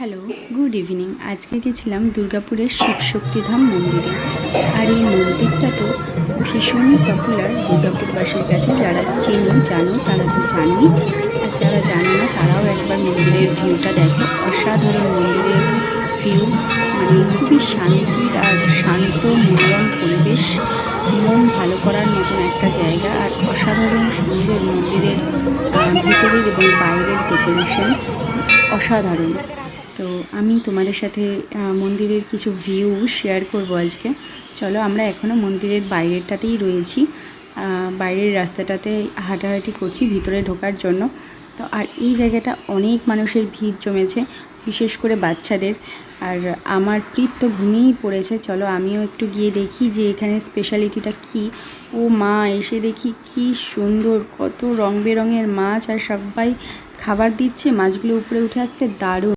Hello, good evening. আজকে গেছিলাম দুর্গাপুরের শিবশক্তিধাম মন্দিরে। আর এই মন্দিরটা তো ভীষণই পপুলার দুর্গাপুরবাসীর কাছে। যারা চেনো জানো তারা তো জানোই, আর যারা জানো না তারাও একবার মন্দিরের ভিউটা দেখো। অসাধারণ মন্দিরের ভিউ, মানে খুবই শান্তির আর শান্ত মনোরম পরিবেশ, মন ভালো করার মতন একটা জায়গা। আর অসাধারণ সুন্দর মন্দিরের ভিতরের এবং বাইরের ডেকোরেশন অসাধারণ। তো আমি তোমাদের সাথে মন্দিরের কিছু ভিউ শেয়ার করব আজকে। চলো, আমরা এখনও মন্দিরের বাইরেরটাতেই রয়েছি, বাইরের রাস্তাটাতে হাঁটাহাঁটি করছি ভিতরে ঢোকার জন্য। তো আর এই জায়গাটা অনেক মানুষের ভিড় জমেছে, বিশেষ করে বাচ্চাদের। আর আমার প্রীত তো ঘুমিয়েই পড়েছে। চলো আমিও একটু গিয়ে দেখি যে এখানে স্পেশালিটিটা কি। ও মা, এসে দেখি কি সুন্দর, কত রং বেরঙের মাছ, আর সবাই খাবার দিচ্ছে, মাছগুলো উপরে উঠে আসছে, দারুণ।